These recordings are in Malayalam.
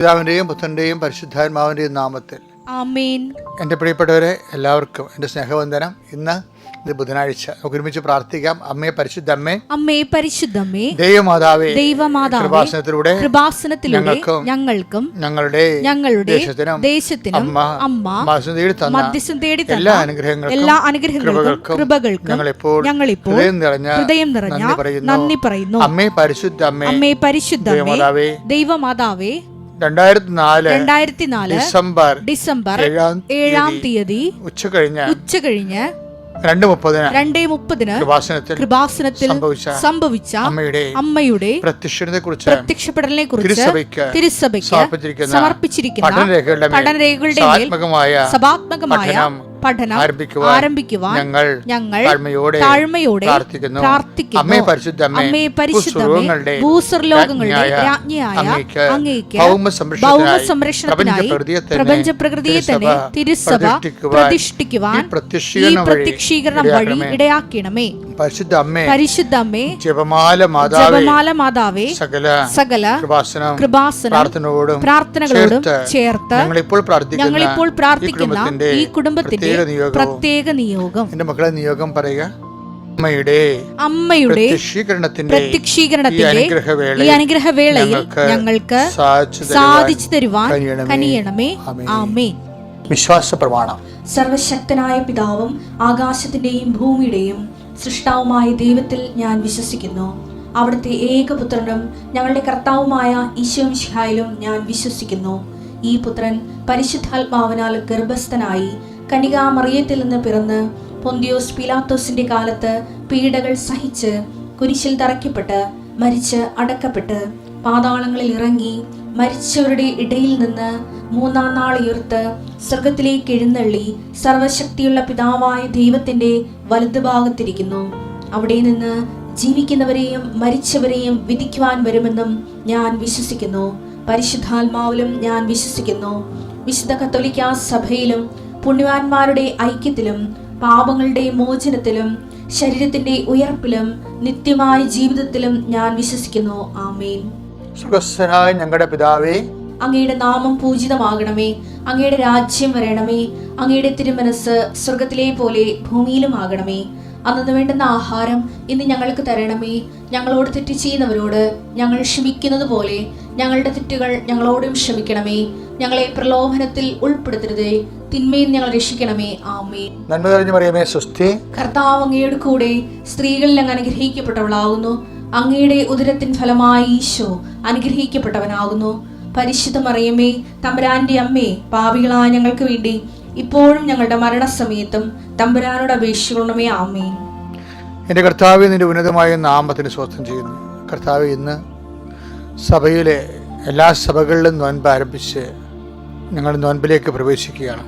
പിതാവിന്റെയും പുത്രന്റെയും പരിശുദ്ധാത്മാവിന്റെയും നാമത്തിൽ ആമേൻ. എൻ്റെ പ്രിയപ്പെട്ടവരെ, എല്ലാവർക്കും എൻ്റെ സ്നേഹവന്ദനം. ഇന്ന് ഇത് ബുധനാഴ്ച. നമുക്ക് ഒരുമിച്ച് പ്രാർത്ഥിക്കാം. അമ്മേ പരിശുദ്ധമ്മേ, അമ്മേ പരിശുദ്ധമ്മേ, ദൈവമാതാവേ, ദൈവമാതാവേ, കൃപാസനത്തിലൂടെ ഞങ്ങൾക്കും ഞങ്ങളുടെ ദേശത്തിനും അമ്മ മധ്യസ്ഥം തേടി തന്ന എല്ലാ അനുഗ്രഹങ്ങൾക്കും കൃപകൾക്കും ഞങ്ങളിപ്പോൾ ഹൃദയം നിറഞ്ഞ നന്ദി പറയുന്നു. അമ്മേ പരിശുദ്ധമ്മേ, അമ്മേ പരിശുദ്ധമ്മേ, ദൈവമാതാവേ, 2004 ഡിസംബർ 7 തീയതി ഉച്ചകഴിഞ്ഞ് 2:30 കൃപാസനത്തിൽ സംഭവിച്ച അമ്മയുടെ പ്രത്യക്ഷപ്പെടലിനെ കുറിച്ച് തിരുസഭയ്ക്ക് സമർപ്പിച്ചിരിക്കുന്ന പഠനരേഖകളുടെ സഭാത്മകമായ പഠനം ആരംഭിക്കുവാൻ ഞങ്ങൾ താഴ്മയോടെ പ്രാർത്ഥിക്കുന്നു. അമ്മേ പരിശുദ്ധമേ, ഭൂസ്വർലോകങ്ങളുടെ രാജ്ഞിയായ അങ്ങേക്ക് ഭൗമസംരക്ഷണത്തിനായി പ്രപഞ്ചപ്രകൃതിയെ തന്നെ തിരുസഭ പ്രതിഷ്ഠിക്കുവാൻ ഈ പ്രത്യക്ഷീകരണം വഴി ഇടയാക്കണമേ. പരിശുദ്ധമ്മേ, ജപമാല മാതാവേ, സകല കൃപാസനം പ്രാർത്ഥനകളോടും ചേർത്ത് ഞങ്ങളിപ്പോൾ പ്രാർത്ഥിക്കുന്ന ഈ കുടുംബത്തിന്റെ പ്രത്യേക നിയോഗം. എന്റെ മക്കളെ, നിയോഗം പറയുക. അമ്മയുടെ പ്രത്യക്ഷീകരണത്തിന്റെ ഈ അനുഗ്രഹവേളയിൽ ഞങ്ങൾക്ക് സാധിച്ചു തരുവാൻ കനിയണമേ. ആമേൻ. വിശ്വാസ പ്രമാണം. സർവശക്തനായ പിതാവും ആകാശത്തിന്റെയും ഭൂമിയുടെയും സൃഷ്ടാവുമായ ദൈവത്തിൽ ഞാൻ വിശ്വസിക്കുന്നു. അവിടുത്തെ ഏകപുത്രനും ഞങ്ങളുടെ കർത്താവുമായ ഈശോ മിശിഹായിലും ഞാൻ വിശ്വസിക്കുന്നു. ഈ പുത്രൻ പരിശുദ്ധാത്മാവിനാൽ ഗർഭസ്ഥനായി കന്യകാമറിയത്തിൽ നിന്ന് പിറന്ന് പൊന്തിയോസ് പീലാത്തോസിന്റെ കാലത്ത് പീഡകൾ സഹിച്ച് കുരിശിൽ തറയ്ക്കപ്പെട്ട് മരിച്ച് അടക്കപ്പെട്ട് പാതാളങ്ങളിൽ ഇറങ്ങി മരിച്ചവരുടെ ഇടയിൽ നിന്ന് 3-ാം നാൾ ഉയർത്ത് സ്വർഗത്തിലേക്ക് എഴുന്നള്ളി സർവശക്തിയുള്ള പിതാവായ ദൈവത്തിന്റെ വലതുഭാഗത്തിരിക്കുന്നു. അവിടെ നിന്ന് ജീവിക്കുന്നവരെയും മരിച്ചവരെയും വിധിക്കുവാൻ വരുമെന്നും ഞാൻ വിശ്വസിക്കുന്നു. പരിശുദ്ധാത്മാവിലും ഞാൻ വിശ്വസിക്കുന്നു. വിശുദ്ധ കത്തോലിക്കാ സഭയിലും പുണ്യവാന്മാരുടെ ഐക്യത്തിലും പാപങ്ങളുടെ മോചനത്തിലും ശരീരത്തിന്റെ ഉയർപ്പിലും നിത്യമായ ജീവിതത്തിലും ഞാൻ വിശ്വസിക്കുന്നു. ആമേൻ. സ്വർഗ്ഗസ്ഥനായ ഞങ്ങളുടെ പിതാവേ, അങ്ങയുടെ നാമം പൂജിതമാകണമേ. അങ്ങയുടെ രാജ്യം വരണമേ. അങ്ങയുടെ തിരുമനസ് സ്വർഗത്തിലെ പോലെ ഭൂമിയിലും ആകണമേ. അന്നു വേണ്ടുന്ന ആഹാരം ഇന്ന് ഞങ്ങൾക്ക് തരണമേ. ഞങ്ങളോട് തെറ്റ് ചെയ്യുന്നവരോട് ഞങ്ങൾ ക്ഷമിക്കുന്നത് പോലെ ഞങ്ങളുടെ തെറ്റുകൾ ഞങ്ങളോടും ക്ഷമിക്കണമേ. ഞങ്ങളെ പ്രലോഭനത്തിൽ ഉൾപ്പെടുത്തരുതേ, തിന്മയിൽ ഞങ്ങൾ രക്ഷിക്കണമേ. ആമേൻ. നന്മ നിറഞ്ഞ മറിയമേ, സ്വസ്തി. കർത്താവ് അങ്ങയുടെ കൂടെ സ്ത്രീകളിൽ അങ്ങ് അനുഗ്രഹിക്കപ്പെട്ടവളാകുന്നു. അങ്ങയുടെ ഉദരത്തിൻ ഫലമായി ഈശോ അനുഗ്രഹിക്കപ്പെട്ടവനാകുന്നു. പരിശുദ്ധ മറിയമേ, തമ്പുരാന്റെ അമ്മേ, പാപികളായ ഞങ്ങൾക്ക് വേണ്ടി ഇപ്പോഴും ഞങ്ങളുടെ മരണസമയത്തും തമ്പുരാനോട് അപേക്ഷിക്കണമേ. ആമേൻ. എൻ്റെ കർത്താവേ, നിന്റെ ഉന്നതമായ നാമത്തിന് സ്വസ്ഥം ചെയ്യുന്നു. കർത്താവേ, ഇന്ന് സഭയിലെ എല്ലാ സഭകളിലും നോൻപ് ആരംഭിച്ച് ഞങ്ങൾ നോൻപിലേക്ക് പ്രവേശിക്കുകയാണ്.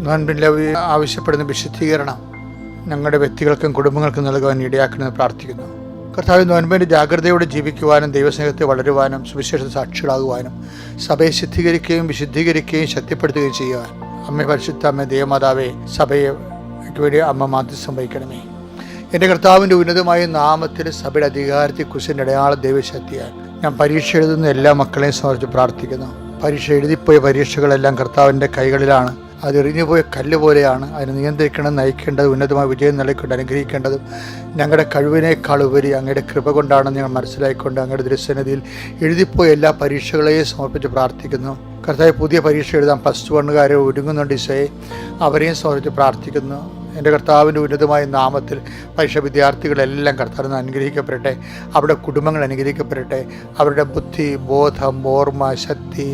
നോൻപിൽ ആവശ്യപ്പെടുന്ന വിശുദ്ധീകരണം ഞങ്ങളുടെ വ്യക്തികൾക്കും കുടുംബങ്ങൾക്കും നൽകുവാൻ ഇടയാക്കണമെന്ന് പ്രാർത്ഥിക്കുന്നു. കർത്താവ്, നോൻപിൻ്റെ ജാഗ്രതയോടെ ജീവിക്കുവാനും ദൈവസ്നേഹത്തെ വളരുവാനും സുവിശേഷ സാക്ഷികളാകുവാനും സഭയെ ശുദ്ധീകരിക്കുകയും വിശുദ്ധീകരിക്കുകയും ശക്തിപ്പെടുത്തുകയും ചെയ്യുവാൻ അമ്മ പരിശുദ്ധ അമ്മ ദേവമാതാവേ, സഭയെ വേണ്ടി അമ്മ മാധ്യസ്ഥം വഹിക്കണമേ. എൻ്റെ കർത്താവിൻ്റെ ഉന്നതമായ നാമത്തിൽ സഭയുടെ അധികാരത്തെക്കുറിച്ച് അടയാള ദൈവശക്തിയാൽ ഞാൻ പരീക്ഷ എഴുതുന്ന എല്ലാ മക്കളെയും സമർപ്പിച്ച് പ്രാർത്ഥിക്കുന്നു. പരീക്ഷ എഴുതിപ്പോയ പരീക്ഷകളെല്ലാം കർത്താവിൻ്റെ കൈകളിലാണ്. അത് എറിഞ്ഞുപോയ കല്ല് പോലെയാണ്. അതിനെ നിയന്ത്രിക്കണം, നയിക്കേണ്ടത്, ഉന്നതമായ വിജയം നൽകിക്കൊണ്ട് അനുഗ്രഹിക്കേണ്ടതും ഞങ്ങളുടെ കഴിവിനേക്കാൾ ഉപരി അങ്ങയുടെ കൃപ കൊണ്ടാണെന്ന് ഞങ്ങൾ മനസ്സിലാക്കിക്കൊണ്ട് അങ്ങയുടെ ദൃശ്യനദിയിൽ എഴുതിപ്പോയ എല്ലാ പരീക്ഷകളെയും സമർപ്പിച്ച് പ്രാർത്ഥിക്കുന്നു. കർത്താവ്, പുതിയ പരീക്ഷ എഴുതാൻ +1 ഒരുങ്ങുന്നുണ്ട് ഈശോയെ, അവരെയും സമർപ്പിച്ച് പ്രാർത്ഥിക്കുന്നു. എൻ്റെ കർത്താവിൻ്റെ ഉന്നതമായ നാമത്തിൽ പരീക്ഷ വിദ്യാർത്ഥികളെല്ലാം കർത്താവിന് അനുഗ്രഹിക്കപ്പെടട്ടെ. അവരുടെ കുടുംബങ്ങൾ അനുഗ്രഹിക്കപ്പെടട്ടെ. അവരുടെ ബുദ്ധി, ബോധം, ഓർമ്മ, ശക്തി,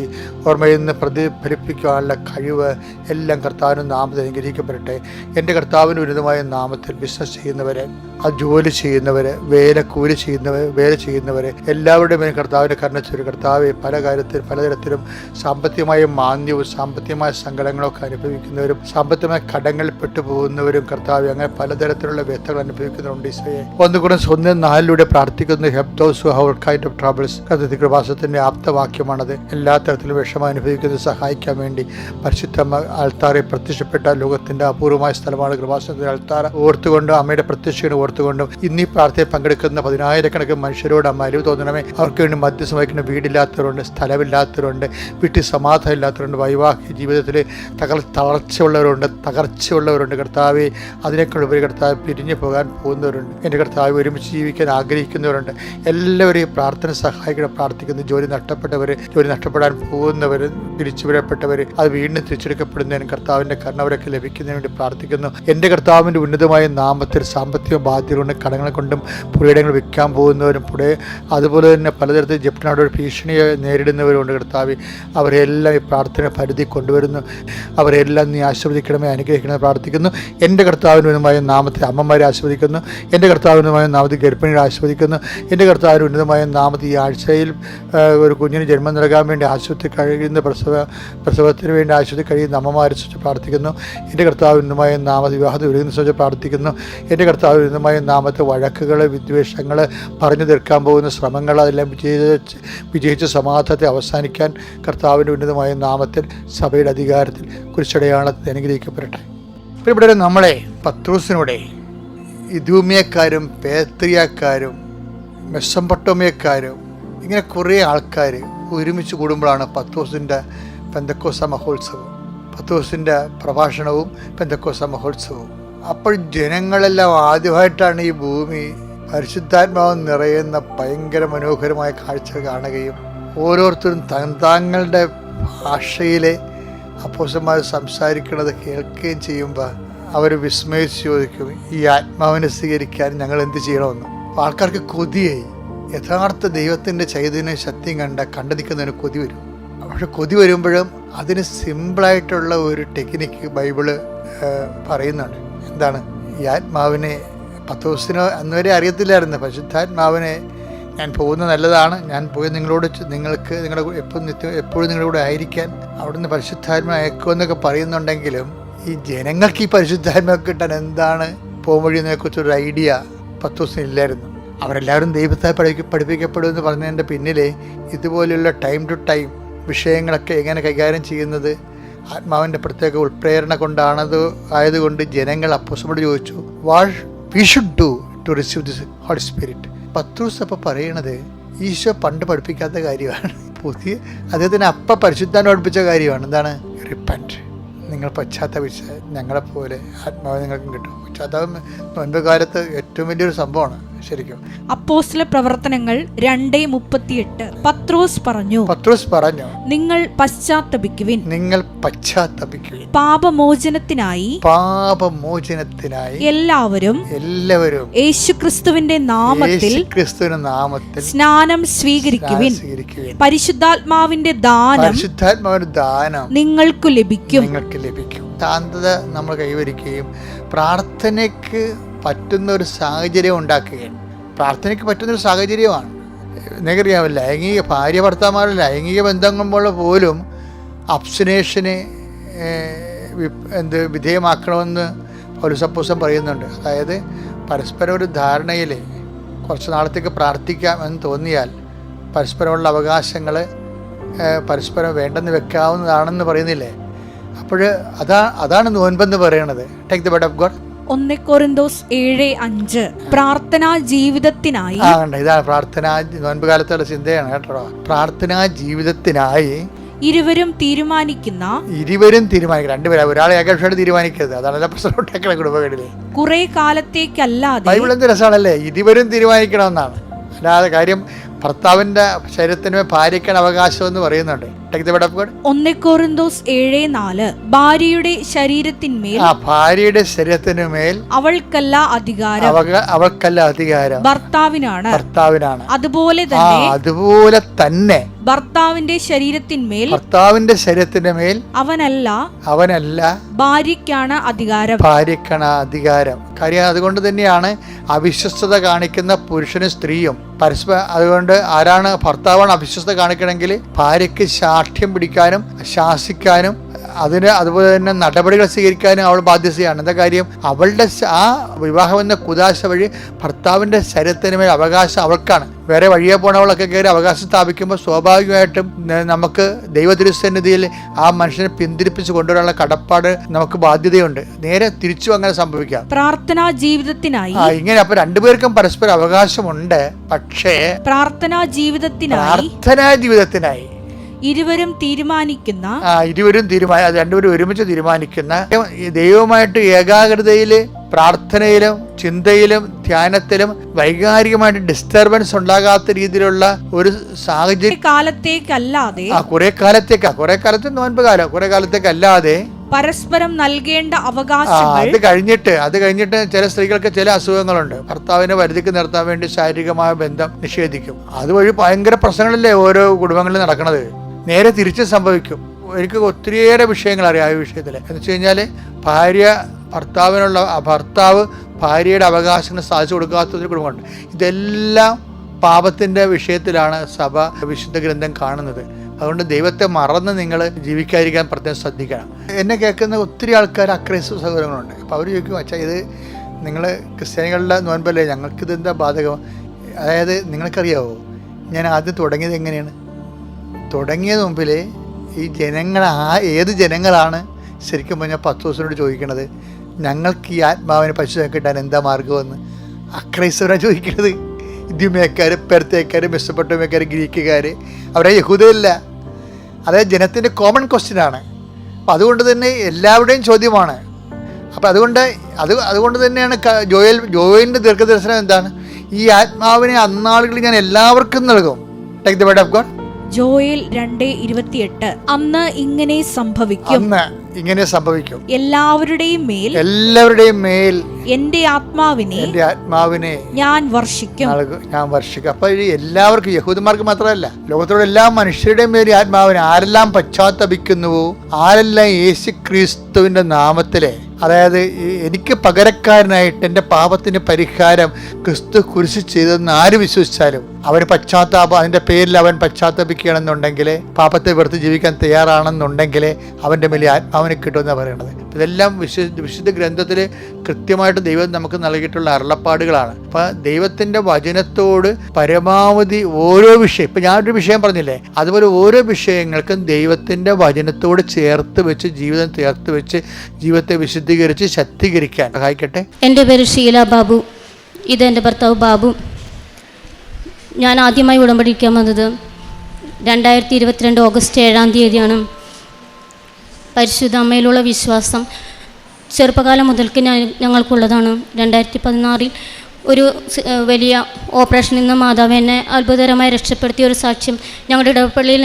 ഓർമ്മയിൽ നിന്ന് പ്രതിഫലിപ്പിക്കാനുള്ള കഴിവ് എല്ലാം കർത്താവിൻ്റെ നാമത്തിൽ അനുഗ്രഹിക്കപ്പെടട്ടെ. എൻ്റെ കർത്താവിൻ്റെ ഉന്നതമായ നാമത്തിൽ ബിസിനസ് ചെയ്യുന്നവരെ, ജോലി ചെയ്യുന്നവർ, വേല ചെയ്യുന്നവർ എല്ലാവരുടെയും മേൽ കർത്താവിൻ്റെ കരുണ കർത്താവ് പല കാര്യത്തിൽ പലതരത്തിലും സാമ്പത്തികമായ മാന്ദ്യവും സാമ്പത്തികമായ സങ്കടങ്ങളൊക്കെ അനുഭവിക്കുന്നവരും സാമ്പത്തികമായ കടങ്ങളിൽ പെട്ടുപോകുന്നവരും എല്ലാവരും കർത്താവ് അങ്ങനെ പലതരത്തിലുള്ള വ്യക്തകൾ അനുഭവിക്കുന്നുണ്ട്. ഈശോയെ ഒന്നുകൂടെ 1:4 പ്രാർത്ഥിക്കുന്നു. Help those who have kind of troubles. കൃപാസനത്തിന്റെ ആപ്തവാക്യമാണത്. എല്ലാ തരത്തിലും വിഷമം അനുഭവിക്കുന്നത് സഹായിക്കാൻ വേണ്ടി പരിശുദ്ധ അൾത്താറെ പ്രത്യക്ഷപ്പെട്ട ലോകത്തിന്റെ അപൂർവമായ സ്ഥലമാണ് കൃപാസനത്തിന്റെ അൾത്താര. ഓർത്തുകൊണ്ടും അമ്മയുടെ പ്രത്യക്ഷനെ ഓർത്തുകൊണ്ടും ഇന്നീ പ്രാർത്ഥനയിൽ പങ്കെടുക്കുന്ന 10,000-കണക്കിന് മനുഷ്യരോട് അമ്മ അലിവ് തോന്നണമേ. അവർക്ക് വേണ്ടി മധ്യസ്ഥം വഹിക്കുന്ന വീടില്ലാത്തവരുണ്ട്, സ്ഥലമില്ലാത്തവരുണ്ട്, വീട്ടിൽ സമാധാനം ഇല്ലാത്തവരുണ്ട്, വൈവാഹിക ജീവിതത്തിൽ തകർച്ചയുള്ളവരുണ്ട്. കർത്താവെ അതിനേക്കാൾ ഉപരി കർത്താവ് പിരിഞ്ഞു പോകാൻ പോകുന്നവരുണ്ട്. എൻ്റെ കർത്താവ് ഒരുമിച്ച് ജീവിക്കാൻ ആഗ്രഹിക്കുന്നവരുണ്ട്. എല്ലാവരെയും പ്രാർത്ഥന സഹായിക്കണം. പ്രാർത്ഥിക്കുന്നു. ജോലി നഷ്ടപ്പെട്ടവർ, ജോലി നഷ്ടപ്പെടാൻ പോകുന്നവർ, തിരിച്ചുവിടപ്പെട്ടവർ, അത് വീണ്ടും തിരിച്ചെടുക്കപ്പെടുന്നതിനും കർത്താവിൻ്റെ കരുണവരൊക്കെ ലഭിക്കുന്നതിന് വേണ്ടി പ്രാർത്ഥിക്കുന്നു. എൻ്റെ കർത്താവിൻ്റെ ഉന്നതമായ നാമത്തിൽ സാമ്പത്തിക ബാധ്യത കൊണ്ട് കടങ്ങൾ കൊണ്ടും പുരയിടങ്ങൾ വിൽക്കാൻ പോകുന്നവരും അതുപോലെ തന്നെ പലതരത്തിൽ ജപ്തിനോട് ഭീഷണിയെ നേരിടുന്നവരുണ്ട്. കർത്താവ് അവരെല്ലാം ഈ പ്രാർത്ഥന പരിധി കൊണ്ടുവരുന്നു. അവരെല്ലാം നീ ആശീർവദിക്കണമേ, അനുഗ്രഹിക്കണമേ പ്രാർത്ഥിക്കുന്നു. എൻ്റെ കർത്താവിനുമായ നാമത്തിൽ അമ്മമാരെ ആസ്വദിക്കുന്നു. എൻ്റെ കർത്താവിനുമായ നാമത്തിൽ ഗർഭിണികളെ ആസ്വദിക്കുന്നു. എൻ്റെ കർത്താവിന് ഉന്നതമായ നാമത്തിൽ ഈ ആഴ്ചയിൽ ഒരു കുഞ്ഞിന് ജന്മം നൽകാൻ വേണ്ടി ആശുപത്രി കഴിയുന്ന പ്രസവത്തിന് വേണ്ടി ആശുപത്രി കഴിയുന്ന അമ്മമാരെ കുറിച്ച് പ്രാർത്ഥിക്കുന്നു. എൻ്റെ കർത്താവ് ഉന്നതമായ നാമത്തിൽ വിവാഹത്തിൽ ഒരുങ്ങുന്ന കുറിച്ച് പ്രാർത്ഥിക്കുന്നു. എൻ്റെ കർത്താവ് ഉന്നതമായ നാമത്തിൽ വഴക്കുകൾ, വിദ്വേഷങ്ങൾ, പറഞ്ഞു തീർക്കാൻ പോകുന്ന ശ്രമങ്ങൾ അതെല്ലാം വിജയിച്ച് സമാധാനത്തെ അവസാനിക്കാൻ കർത്താവിൻ്റെ ഉന്നതമായ നാമത്തിൽ സഭയുടെ അധികാരത്തിൽ കുരിശടയാളത്തിൽ അനുഗ്രഹിക്കപ്പെടട്ടെ. ഇവിടെ നമ്മളെ പത്രൂസിനൂടെ ഇദൂമ്യക്കാരും പേത്രിയക്കാരും മെസ്സൊപ്പൊട്ടേമിയക്കാരും ഇങ്ങനെ കുറേ ആൾക്കാർ ഒരുമിച്ച് കൂടുമ്പോഴാണ് പത്രോസിൻ്റെ പെന്തക്കോസ്ത മഹോത്സവം, പത്രോസിൻ്റെ പ്രഭാഷണവും പെന്തക്കോസ്ത മഹോത്സവവും. അപ്പോൾ ജനങ്ങളെല്ലാം ആദ്യമായിട്ടാണ് ഈ ഭൂമി പരിശുദ്ധാത്മാവ് നിറയുന്ന ഭയങ്കര മനോഹരമായ കാഴ്ച കാണുകയും ഓരോരുത്തരും തങ്ങളുടെ ഭാഷയിലെ അപ്പോസ്തലന്മാർ സംസാരിക്കുന്നത് കേൾക്കുകയും ചെയ്യുമ്പോൾ അവർ വിസ്മയിച്ച് ചോദിക്കും, ഈ ആത്മാവിനെ സ്വീകരിക്കാൻ ഞങ്ങൾ എന്ത് ചെയ്യണമെന്ന്. അപ്പോൾ ആൾക്കാർക്ക് കൊതിയായി. യഥാർത്ഥ ദൈവത്തിൻ്റെ ചൈതന്യം ശക്തിയും കണ്ടു നിൽക്കുന്നതിന് കൊതി വരും. പക്ഷെ കൊതി വരുമ്പോഴും അതിന് സിമ്പിളായിട്ടുള്ള ഒരു ടെക്നിക്ക് ബൈബിള് പറയുന്നുണ്ട്. എന്താണ്? ഈ ആത്മാവിനെ പത്രോസിന് അന്നുവരെ അറിയത്തില്ലായിരുന്നു. പരിശുദ്ധാത്മാവിനെ ഞാൻ പോകുന്നത് നല്ലതാണ്, ഞാൻ പോയി നിങ്ങൾക്ക് എപ്പോഴും നിങ്ങളുടെ കൂടെ ആയിരിക്കാൻ അവിടുന്ന് പരിശുദ്ധാത്മ അയക്കുമെന്നൊക്കെ പറയുന്നുണ്ടെങ്കിലും ഈ ജനങ്ങൾക്ക് ഈ പരിശുദ്ധാത്മ കിട്ടാൻ എന്താണ് പോംവഴിയെന്നതിനെക്കുറിച്ചൊരു ഐഡിയ പത്രോസിനില്ലായിരുന്നു. അവരെല്ലാവരും ദൈവത്തെ പഠിപ്പിക്കപ്പെടുമെന്ന് പറഞ്ഞതിൻ്റെ പിന്നിലെ ഇതുപോലെയുള്ള ടൈം ടു ടൈം വിഷയങ്ങളൊക്കെ എങ്ങനെ കൈകാര്യം ചെയ്യുന്നത് ആത്മാവിൻ്റെ പ്രത്യേക ഉൾപ്രേരണ കൊണ്ടാണത് ആയതുകൊണ്ട് ജനങ്ങൾ അപ്പോസ്തലനോട് ചോദിച്ചു, what we should do to receive this holy spirit. പത്രോസ് അപ്പോൾ പറയണത് ഈശോ പണ്ട് പഠിപ്പിക്കാത്ത കാര്യമാണ്, അദ്ദേഹത്തിന് പരിശുദ്ധാത്മാവ് പഠിപ്പിച്ച കാര്യമാണ്. എന്താണ്? റിപ്പന്റ്, നിങ്ങൾ പശ്ചാത്തപിച്ച ഞങ്ങളെപ്പോലെ ആത്മാവ് നിങ്ങൾക്കും കിട്ടും. പശ്ചാത്താപം നോൻപ് കാലത്ത് ഏറ്റവും വലിയൊരു സംഭവമാണ് ശരിക്കും. അപ്പോസ്തല പ്രവർത്തനങ്ങൾ 2:38 പത്രോസ് പറഞ്ഞു, നിങ്ങൾ പശ്ചാത്തപിക്കുവിൻ, പാപമോചനത്തിനായി എല്ലാവരും യേശുക്രിസ്തുവിന്റെ നാമത്തിൽ സ്നാനം സ്വീകരിക്കുവിൻ, പരിശുദ്ധാത്മാവിന്റെ ദാനം നിങ്ങൾക്ക് ലഭിക്കും. ശാന്തത നമ്മൾ കൈവരിക്കുകയും പ്രാർത്ഥനയ്ക്ക് പറ്റുന്ന ഒരു സാഹചര്യം ഉണ്ടാക്കുകയാണ്. പ്രാർത്ഥനയ്ക്ക് പറ്റുന്നൊരു സാഹചര്യമാണ്. നിങ്ങൾക്കറിയാമല്ലോ, ഭാര്യ ഭർത്താമാരുടെ ലൈംഗിക ബന്ധങ്ങൾ പോലും അബ്സ്റ്റിനേഷന് വിധേയമാക്കണമെന്ന് പൗലോസ് പറയുന്നുണ്ട്. അതായത് പരസ്പരം ഒരു ധാരണയിൽ കുറച്ച് നാളത്തേക്ക് പ്രാർത്ഥിക്കാം എന്ന് തോന്നിയാൽ പരസ്പരമുള്ള അവകാശങ്ങൾ പരസ്പരം വേണ്ടെന്ന് വെക്കാവുന്നതാണെന്ന് പറയുന്നില്ലേ. അപ്പോൾ അതാണ് നോൻപെന്ന് പറയുന്നത്. Take the word of God. 1 കൊരിന്തോസ് 7:5 പ്രാർത്ഥനാ ജീവിതത്തിനായി. ഇതാണ് പ്രാർത്ഥനാ നോൻപ് കാലത്തുള്ള ചിന്തയാണ് കേട്ടോ. പ്രാർത്ഥനാ ജീവിതത്തിനായി ഇരുവരും തീരുമാനിക്കുന്ന രണ്ടുപേരും ഒരാളെ ഏകപക്ഷമായിട്ട് തീരുമാനിക്കരുത്. അതാണ് പ്രശ്നം കുടുംബങ്ങളിലെ. കുറെ കാലത്തേക്കല്ലാതെ. ബൈബിൾ എന്ത് രസമാണല്ലേ, ഇരുവരും തീരുമാനിക്കണമെന്നാണ്. അല്ലാതെ കാര്യം ഭർത്താവിന്റെ ശരീരത്തിന് ഭാര്യയ്ക്കാണ് അവകാശം എന്ന് പറയുന്നുണ്ട്. 1 കൊരിന്തോസ് 7:4 ഭാര്യയുടെ ശരീരത്തിന്മേൽ അവൾക്കല്ല അധികാരം ഭർത്താവിനാണ്. അതുപോലെ തന്നെ ഭർത്താവിന്റെ ശരീരത്തിന്റെ മേൽ അവനല്ല ഭാര്യയ്ക്കാണ് അധികാരം. കാര്യം അതുകൊണ്ട് തന്നെയാണ് അവിശ്വസ്തത കാണിക്കുന്ന പുരുഷനും സ്ത്രീയും പരസ്പരം. അതുകൊണ്ട് ആരാണ് ഭർത്താവാണ് അവിശ്വസ്തത കാണിക്കണമെങ്കിൽ ഭാര്യയ്ക്ക് ശാഠ്യം പിടിക്കാനും ശാസിക്കാനും അതിന് അതുപോലെ തന്നെ നടപടികൾ സ്വീകരിക്കാനും അവൾ ബാധ്യതയാണ്. എന്താ കാര്യം? അവളുടെ ആ വിവാഹം എന്ന കുദാശ വഴി ഭർത്താവിൻ്റെ ശരീരത്തിന് മേൽ അവകാശം അവൾക്കാണ്. വേറെ വഴിയെ പോണവളൊക്കെ കയറി അവകാശം സ്ഥാപിക്കുമ്പോൾ സ്വാഭാവികമായിട്ടും നമുക്ക് ദൈവതിരുസന്നിധിയിൽ ആ മനുഷ്യനെ പിന്തിരിപ്പിച്ച് കൊണ്ടുവരാനുള്ള കടപ്പാട് നമുക്ക് ബാധ്യതയുണ്ട്. നേരെ തിരിച്ചു അങ്ങനെ സംഭവിക്കാം. പ്രാർത്ഥനാ ജീവിതത്തിനായി ഇങ്ങനെ അപ്പൊ രണ്ടുപേർക്കും പരസ്പരം അവകാശമുണ്ട്. പക്ഷേ പ്രാർത്ഥനാ ജീവിതത്തിനായി ഇരുവരും തീരുമാനിക്കുന്ന രണ്ടുപേരും ഒരുമിച്ച് തീരുമാനിക്കുന്ന ദൈവമായിട്ട് ഏകാഗ്രതയില്, പ്രാർത്ഥനയിലും ചിന്തയിലും ധ്യാനത്തിലും വൈകാരികമായിട്ട് ഡിസ്റ്റർബൻസ് ഉണ്ടാകാത്ത രീതിയിലുള്ള ഒരു സാഹചര്യം കാലത്തേക്കല്ലാതെ കുറെ കാലത്തെ നോൻപ് കാലം കുറെ കാലത്തേക്കല്ലാതെ പരസ്പരം നൽകേണ്ട അവകാശങ്ങൾ അത് കഴിഞ്ഞിട്ട് ചില സ്ത്രീകൾക്ക് ചില അസുഖങ്ങളുണ്ട്. ഭർത്താവിനെ പരിധിക്ക് നിർത്താൻ വേണ്ടി ശാരീരികമായ ബന്ധം നിഷേധിക്കും. അതുവഴി ഭയങ്കര പ്രശ്നങ്ങളല്ലേ ഓരോ കുടുംബങ്ങളിൽ നടക്കുന്നത്. നേരെ തിരിച്ച് സംഭവിക്കും. എനിക്ക് ഒത്തിരിയേറെ വിഷയങ്ങൾ അറിയാം ഈ വിഷയത്തിൽ. എന്ന് വെച്ച് കഴിഞ്ഞാൽ ഭർത്താവ് ഭാര്യയുടെ അവകാശങ്ങൾ സാധിച്ചു കൊടുക്കാത്തൊരു കുടുംബമുണ്ട്. ഇതെല്ലാം പാപത്തിൻ്റെ വിഷയത്തിലാണ് സഭ വിശുദ്ധ ഗ്രന്ഥം കാണുന്നത്. അതുകൊണ്ട് ദൈവത്തെ മറന്ന് നിങ്ങൾ ജീവിക്കാതിരിക്കാൻ പ്രത്യേകം ശ്രദ്ധിക്കണം. എന്നെ കേൾക്കുന്ന ഒത്തിരി ആൾക്കാർ അക്രൈസ്തവ സഹോദരങ്ങളുണ്ട്. അപ്പോൾ അവർ ചോദിക്കും, അച്ഛാ ഇത് നിങ്ങൾ ക്രിസ്ത്യാനികളുടെ നോൻപല്ലേ, ഞങ്ങൾക്കിത് എന്താ ബാധകം? അതായത് നിങ്ങൾക്കറിയാവോ ഞാൻ ആദ്യം തുടങ്ങിയത് എങ്ങനെയാണ്? തുടങ്ങിയത് മുമ്പിൽ ഈ ഏത് ജനങ്ങളാണ് ശരിക്കും പറഞ്ഞാൽ പത്രോസിനോട് ചോദിക്കണത്, ഞങ്ങൾക്ക് ഈ ആത്മാവിനെ പരിശുദ്ധം കിട്ടാൻ എന്താ മാർഗമെന്ന്? അക്രൈസ്തവരാണ് ചോദിക്കുന്നത്. ഇദ്യുമേക്കാർ, പെർത്തേക്കാർ, മെസ്സപ്പൊട്ടേമിയക്കാർ, ഗ്രീക്കുകാർ, അവരെ യഹൂദയല്ല. അതായത് ജനത്തിൻ്റെ കോമൺ ക്വസ്റ്റ്യനാണ്. അപ്പം അതുകൊണ്ട് തന്നെ എല്ലാവരുടെയും ചോദ്യമാണ്. അപ്പം അതുകൊണ്ട് തന്നെയാണ് ജോയലിൻ്റെ ദീർഘദർശനം എന്താണ്? ഈ ആത്മാവിനെ അന്നാളുകളിൽ ഞാൻ എല്ലാവർക്കും നൽകും. Take the word of God. Joel 2:28. അന്ന് ഇങ്ങനെ സംഭവിക്കും, എല്ലാവരുടെയും മേൽ എന്റെ ആത്മാവിനെ ഞാൻ വർഷിക്കും. അപ്പൊ എല്ലാവർക്കും, യഹൂദന്മാർക്ക് മാത്രമല്ല, ലോകത്തോടെ എല്ലാ മനുഷ്യരുടെയും മേൽ ആത്മാവിനെ, ആരെല്ലാം പശ്ചാത്തപിക്കുന്നുവോ, ആരെല്ലാം യേശു ക്രിസ്തുവിന്റെ നാമത്തിലെ, അതായത് എനിക്ക് പകരക്കാരനായിട്ട് എൻ്റെ പാപത്തിന് പരിഹാരം ക്രിസ്തു കുരിശ് ചെയ്തെന്ന് ആര് വിശ്വസിച്ചാലും അവന് അതിൻ്റെ പേരിൽ അവൻ പശ്ചാത്തപിക്കുകയാണെന്നുണ്ടെങ്കിൽ, പാപത്തെ വെറുത്ത് ജീവിക്കാൻ തയ്യാറാണെന്നുണ്ടെങ്കിൽ അവൻ്റെ മേലെ ആത്മാവിനെ കിട്ടുമെന്നാണ് പറയുന്നത്. ഇതെല്ലാം വിശുദ്ധ ഗ്രന്ഥത്തിൽ കൃത്യമായിട്ട് ദൈവം നമുക്ക് നൽകിയിട്ടുള്ള അരുളപ്പാടുകളാണ്. അപ്പം ദൈവത്തിൻ്റെ വചനത്തോട് പരമാവധി ഓരോ വിഷയം, ഇപ്പം ഞാനൊരു വിഷയം പറഞ്ഞില്ലേ, അതുപോലെ ഓരോ വിഷയങ്ങൾക്കും ദൈവത്തിൻ്റെ വചനത്തോട് ചേർത്ത് വെച്ച് ജീവിതത്തെ വിശുദ്ധീകരിച്ച് ശക്തീകരിക്കാൻ സഹായിക്കട്ടെ. എൻ്റെ പേര് ഷീല ബാബു. ഇതെൻ്റെ ഭർത്താവ് ബാബു. ഞാൻ ആദ്യമായി ഉടമ്പടിക്കാൻ വന്നത് 2022 ഓഗസ്റ്റ് 7-ാം തീയതിയാണ്. പരിശുദ്ധ അമ്മയിലുള്ള വിശ്വാസം ചെറുപ്പകാലം മുതൽക്ക് ഞങ്ങൾക്കുള്ളതാണ്. 2016 ഒരു വലിയ ഓപ്പറേഷനിൽ നിന്ന് മാതാവ് എന്നെ അത്ഭുതകരമായി രക്ഷപ്പെടുത്തിയ ഒരു സാക്ഷ്യം ഞങ്ങളുടെ ഇടപ്പള്ളിയിൽ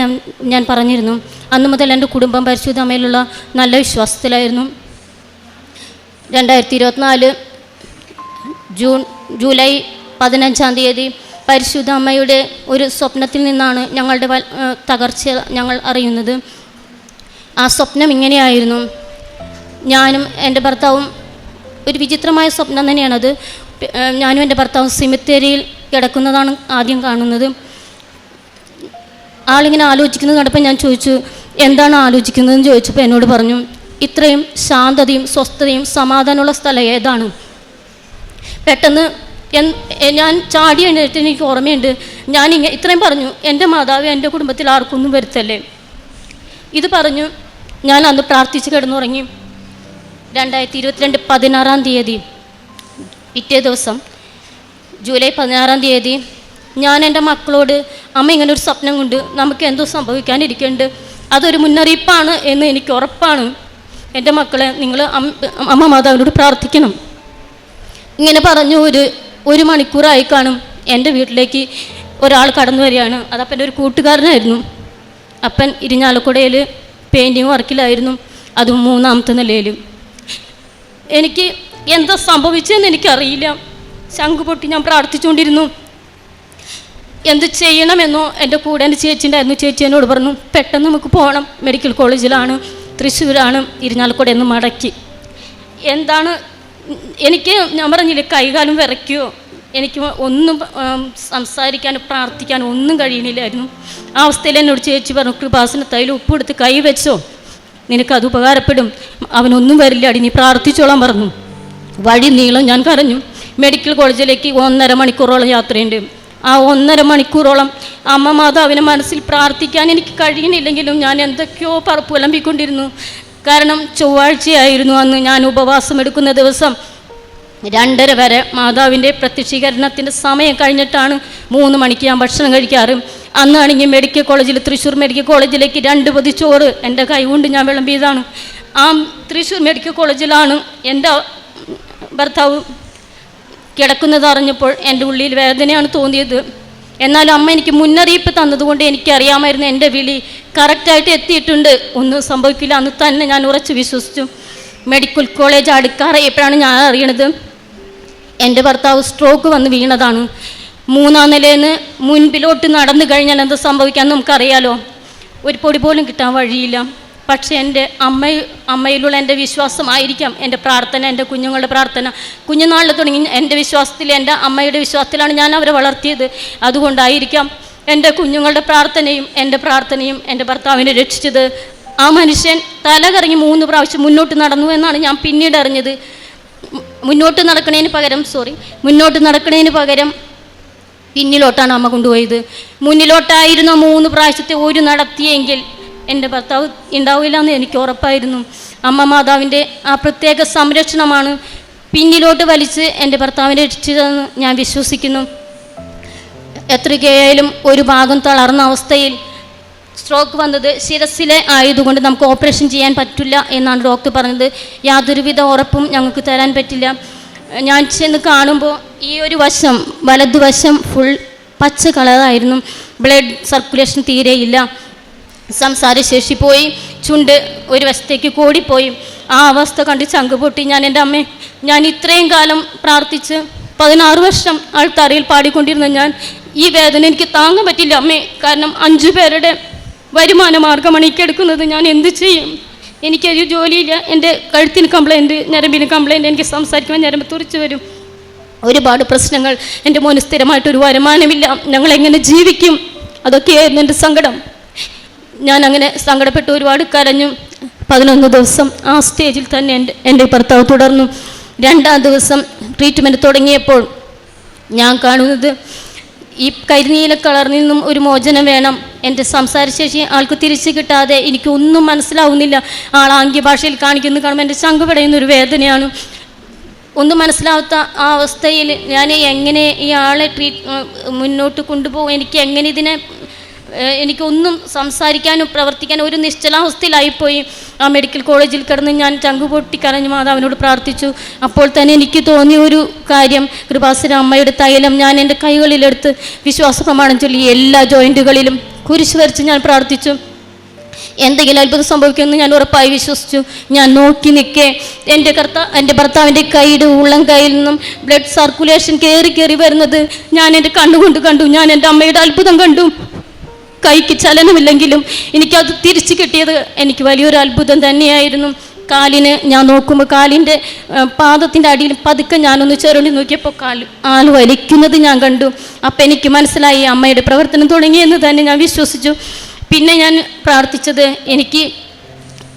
ഞാൻ പറഞ്ഞിരുന്നു. അന്നു മുതൽ എൻ്റെ കുടുംബം പരിശുദ്ധ അമ്മയിലുള്ള നല്ല വിശ്വാസത്തിലായിരുന്നു. 2024 ജൂലൈ 15-ാം തീയതി പരിശുദ്ധ അമ്മയുടെ ഒരു സ്വപ്നത്തിൽ നിന്നാണ് ഞങ്ങളുടെ തകർച്ച ഞങ്ങൾ അറിയുന്നത്. ആ സ്വപ്നം ഇങ്ങനെയായിരുന്നു. ഞാനും എൻ്റെ ഭർത്താവും, ഒരു വിചിത്രമായ സ്വപ്നം തന്നെയാണത്. ഞാനും എൻ്റെ ഭർത്താവും സിമിത്തേരിയിൽ കിടക്കുന്നതാണ് ആദ്യം കാണുന്നത്. ആളിങ്ങനെ ആലോചിക്കുന്നത് കണ്ടപ്പോൾ ഞാൻ ചോദിച്ചു, എന്താണ് ആലോചിക്കുന്നതെന്ന് ചോദിച്ചപ്പോൾ എന്നോട് പറഞ്ഞു, ഇത്രയും ശാന്തതയും സ്വസ്ഥതയും സമാധാനമുള്ള സ്ഥലം ഏതാണ്? പെട്ടെന്ന് ഞാൻ ചാടി എഴുന്നേറ്റ് എനിക്ക് ഓർമ്മയുണ്ട്. ഇത്രയും പറഞ്ഞു, എൻ്റെ മാതാവ് എൻ്റെ കുടുംബത്തിൽ ആർക്കൊന്നും വരുത്തല്ലേ. ഇത് പറഞ്ഞു ഞാൻ അന്ന് പ്രാർത്ഥിച്ച് കിടന്നുറങ്ങി. 2022 16-ാം തീയതി പിറ്റേ ദിവസം ജൂലൈ 16-ാം തീയതി ഞാൻ എൻ്റെ മക്കളോട്, അമ്മ ഇങ്ങനെ ഒരു സ്വപ്നം കൊണ്ട് നമുക്ക് എന്തോ സംഭവിക്കാനിരിക്കുന്നുണ്ട്, അതൊരു മുന്നറിയിപ്പാണ് എന്ന് എനിക്ക് ഉറപ്പാണ്. എൻ്റെ മക്കളെ നിങ്ങൾ അമ്മ മാതാവിനോട് പ്രാർത്ഥിക്കണം. ഇങ്ങനെ പറഞ്ഞു. ഒരു മണിക്കൂറായി കാണും. എൻ്റെ വീട്ടിലേക്ക് ഒരാൾ കടന്നു വരികയാണ്. അതപ്പൻ്റെ ഒരു കൂട്ടുകാരനായിരുന്നു. അപ്പൻ ഇരിഞ്ഞാലക്കുടയിൽ പെയിൻറ്റിങ് വർക്കിലായിരുന്നു, അതും 3-ാമത്തെ നിലയിലും. എനിക്ക് എന്താ സംഭവിച്ചതെന്ന് എനിക്കറിയില്ല. ശംഖ് പൊട്ടി ഞാൻ പ്രാർത്ഥിച്ചുകൊണ്ടിരുന്നു. എന്ത് ചെയ്യണമെന്നോ എൻ്റെ കൂടെ എൻ്റെ ചേച്ചി ഉണ്ടായിരുന്നു. ചേച്ചി എന്നോട് പറഞ്ഞു, പെട്ടെന്ന് നമുക്ക് പോകണം, മെഡിക്കൽ കോളേജിലാണ്, തൃശ്ശൂരാണ്, ഇരിഞ്ഞാലക്കുടയിൽ നിന്ന് മടക്കി. എന്താണ് ഞാൻ പറഞ്ഞില്ലേ, കൈകാലം വിറയ്ക്കുകയോ, എനിക്ക് ഒന്നും സംസാരിക്കാനും പ്രാർത്ഥിക്കാനും ഒന്നും കഴിയണില്ലായിരുന്നു. ആ അവസ്ഥയിൽ എന്നോട് ചേച്ചി പറഞ്ഞു, കൃപാസന തൈലം ഉപ്പെടുത്ത് കൈ വെച്ചോ, നിനക്കത് ഉപകാരപ്പെടും, അവനൊന്നും വരില്ല അടി, നീ പ്രാർത്ഥിച്ചോളാൻ പറഞ്ഞു. വഴി നീളം ഞാൻ കരഞ്ഞു. മെഡിക്കൽ കോളേജിലേക്ക് 1.5 മണിക്കൂറോളം യാത്രയുണ്ട്. ആ 1.5 മണിക്കൂറോളം അമ്മ മാതാവിനെ മനസ്സിൽ പ്രാർത്ഥിക്കാൻ എനിക്ക് കഴിയുന്നില്ലെങ്കിലും ഞാൻ എന്തൊക്കെയോ പുലമ്പിക്കൊണ്ടിരുന്നു. കാരണം ചൊവ്വാഴ്ചയായിരുന്നു അന്ന്. ഞാൻ ഉപവാസം എടുക്കുന്ന ദിവസം 2:30 വരെ മാതാവിൻ്റെ പ്രത്യക്ഷീകരണത്തിൻ്റെ സമയം കഴിഞ്ഞിട്ടാണ് 3 മണിക്ക് ഞാൻ ഭക്ഷണം കഴിക്കാറ്. അന്നാണെങ്കിൽ മെഡിക്കൽ കോളേജിൽ, തൃശ്ശൂർ മെഡിക്കൽ കോളേജിലേക്ക് 2 പൊതി ചോറ് എൻ്റെ കൈ കൊണ്ട് ഞാൻ വിളമ്പിയതാണ്. ആ തൃശ്ശൂർ മെഡിക്കൽ കോളേജിലാണ് എൻ്റെ ഭർത്താവ് കിടക്കുന്നത് അറിഞ്ഞപ്പോൾ എൻ്റെ ഉള്ളിൽ വേദനയാണ് തോന്നിയത്. എന്നാലും അമ്മ എനിക്ക് മുന്നറിയിപ്പ് തന്നതുകൊണ്ട് എനിക്കറിയാമായിരുന്നു എൻ്റെ വിളി കറക്റ്റായിട്ട് എത്തിയിട്ടുണ്ട്, ഒന്നും സംഭവിക്കില്ല എന്ന് തന്നെ ഞാൻ ഉറച്ചു വിശ്വസിച്ചു. മെഡിക്കൽ കോളേജ് അടുക്കാറായപ്പോഴാണ് ഞാൻ അറിയണത് എൻ്റെ ഭർത്താവ് സ്ട്രോക്ക് വന്ന് വീണതാണ്. 3-ാം നിലയിൽ മുൻപിലോട്ട് നടന്നു കഴിഞ്ഞാൽ എന്ത് സംഭവിക്കാൻ നമുക്കറിയാലോ. ഒരു പൊടി പോലും കിട്ടാൻ വഴിയില്ല. പക്ഷേ എൻ്റെ അമ്മയിലുള്ള എൻ്റെ വിശ്വാസമായിരിക്കാം എൻ്റെ പ്രാർത്ഥന, എൻ്റെ കുഞ്ഞുങ്ങളുടെ പ്രാർത്ഥന. കുഞ്ഞുനാളിൽ തുടങ്ങി എൻ്റെ വിശ്വാസത്തിൽ, എൻ്റെ അമ്മയുടെ വിശ്വാസത്തിലാണ് ഞാൻ അവരെ വളർത്തിയത്. അതുകൊണ്ടായിരിക്കാം എൻ്റെ കുഞ്ഞുങ്ങളുടെ പ്രാർത്ഥനയും എൻ്റെ പ്രാർത്ഥനയും എൻ്റെ ഭർത്താവിനെ രക്ഷിച്ചത്. ആ മനുഷ്യൻ തല കറങ്ങി 3 പ്രാവശ്യം മുന്നോട്ട് നടന്നു എന്നാണ് ഞാൻ പിന്നീട് അറിഞ്ഞത്. മുന്നോട്ട് നടക്കുന്നതിന് പകരം പിന്നിലോട്ടാണ് അമ്മ കൊണ്ടുപോയത്. മുന്നിലോട്ടായിരുന്നു 3 പ്രാവശ്യത്തെ ഒരു നടത്തിയെങ്കിൽ എൻ്റെ ഭർത്താവ് ഉണ്ടാവില്ല എന്ന് എനിക്ക് ഉറപ്പായിരുന്നു. അമ്മ മാതാവിൻ്റെ ആ പ്രത്യേക സംരക്ഷണമാണ് പിന്നിലോട്ട് വലിച്ച് എൻ്റെ ഭർത്താവിനെ രക്ഷിച്ചതെന്ന് ഞാൻ വിശ്വസിക്കുന്നു. എത്രയ്ക്കായാലും ഒരു ഭാഗം തളർന്ന അവസ്ഥയിൽ സ്ട്രോക്ക് വന്നത് ശിരസിലെ ആയതുകൊണ്ട് നമുക്ക് ഓപ്പറേഷൻ ചെയ്യാൻ പറ്റില്ല എന്നാണ് ഡോക്ടർ പറഞ്ഞത്. യാതൊരുവിധ ഉറപ്പും ഞങ്ങൾക്ക് തരാൻ പറ്റില്ല. ഞാൻ ചെന്ന് കാണുമ്പോൾ ഈ ഒരു വശം, വലതുവശം ഫുൾ പച്ച കളറായിരുന്നു. Blood circulation തീരെയില്ല. സംസാരശേഷി പോയി, ചുണ്ട് ഒരു വശത്തേക്ക് കൂടിപ്പോയി. ആ അവസ്ഥ കണ്ട് ചങ്ക് പൊട്ടി. ഞാൻ ഇത്രയും കാലം പ്രാർത്ഥിച്ച് 16 വർഷം ആൾത്താരയിൽ പാടിക്കൊണ്ടിരുന്ന ഞാൻ, ഈ വേദന എനിക്ക് താങ്ങാൻ പറ്റില്ല അമ്മേ. കാരണം 5 പേരുടെ വരുമാന മാർഗമാണ് എടുക്കുന്നത്. ഞാൻ എന്ത് ചെയ്യും? എനിക്കൊരു ജോലിയില്ല. എൻ്റെ കഴുത്തിന് കംപ്ലൈൻറ്റ്, ഞരമ്പിന് കംപ്ലൈൻറ്റ്, എനിക്ക് സംസാരിക്കുമ്പോൾ ഞരമ്പ് തുറിച്ച് വരും. ഒരുപാട് പ്രശ്നങ്ങൾ. എൻ്റെ മോന് സ്ഥിരമായിട്ടൊരു വരുമാനമില്ല. ഞങ്ങളെങ്ങനെ ജീവിക്കും? അതൊക്കെയായിരുന്നു എൻ്റെ സങ്കടം. ഞാൻ അങ്ങനെ സങ്കടപ്പെട്ട് ഒരുപാട് കരഞ്ഞു. 11 ദിവസം ആ സ്റ്റേജിൽ തന്നെ എൻ്റെ ഭർത്താവ് തുടർന്നു. 2-ാം ദിവസം ട്രീറ്റ്മെൻറ്റ് തുടങ്ങിയപ്പോൾ ഞാൻ കാണുന്നത് ഈ കരിനീല കളറിൽ നിന്നും ഒരു മോചനം വേണം. എൻ്റെ സംസാരശേഷി ആൾക്ക് തിരിച്ചു കിട്ടാതെ എനിക്കൊന്നും മനസ്സിലാവുന്നില്ല. ആളാംഗ്യ ഭാഷയിൽ കാണുമ്പോൾ എൻ്റെ ശങ്ക പടയുന്നൊരു വേദനയാണ്. ഒന്നും മനസ്സിലാവാത്ത ആ അവസ്ഥയിൽ ഞാൻ എങ്ങനെ ഈ ആളെ മുന്നോട്ട് കൊണ്ടുപോകും? എനിക്കൊന്നും സംസാരിക്കാനും പ്രവർത്തിക്കാനും ഒരു നിശ്ചലാവസ്ഥയിലായിപ്പോയി. ആ മെഡിക്കൽ കോളേജിൽ കിടന്ന് ഞാൻ ചങ്കുപൊട്ടിക്കരഞ്ഞു മാതാവിനോട് പ്രാർത്ഥിച്ചു. അപ്പോൾ തന്നെ എനിക്ക് തോന്നിയ ഒരു കാര്യം, കൃപാസന അമ്മയുടെ തൈലം ഞാൻ എൻ്റെ കൈകളിലെടുത്ത് വിശ്വാസ പ്രമാണം ചൊല്ലി എല്ലാ ജോയിൻറ്റുകളിലും കുരിശ് വരച്ച് ഞാൻ പ്രാർത്ഥിച്ചു. എന്തെങ്കിലും അത്ഭുതം സംഭവിക്കുമെന്ന് ഞാൻ ഉറപ്പായി വിശ്വസിച്ചു. ഞാൻ നോക്കി നിൽക്കെ എൻ്റെ ഭർത്താവിൻ്റെ കൈയുടെ ഉള്ളം കൈയിൽ നിന്നും ബ്ലഡ് സർക്കുലേഷൻ കയറി വരുന്നത് ഞാൻ എൻ്റെ കണ്ണുകൊണ്ട് കണ്ടു. ഞാൻ എൻ്റെ അമ്മയുടെ അത്ഭുതം കണ്ടു. കൈക്ക് ചലനമില്ലെങ്കിലും എനിക്കത് തിരിച്ചു കിട്ടിയത് എനിക്ക് വലിയൊരു അത്ഭുതം തന്നെയായിരുന്നു. കാലിന് ഞാൻ നോക്കുമ്പോൾ കാലിൻ്റെ പാദത്തിൻ്റെ അടിയിൽ പതുക്കെ ഞാനൊന്ന് ചെറുണ്ടി നോക്കിയപ്പോൾ ആൾ വലിക്കുന്നത് ഞാൻ കണ്ടു. അപ്പം എനിക്ക് മനസ്സിലായി അമ്മയുടെ പ്രവർത്തനം തുടങ്ങിയെന്ന് തന്നെ ഞാൻ വിശ്വസിച്ചു. പിന്നെ ഞാൻ പ്രാർത്ഥിച്ചത്, എനിക്ക്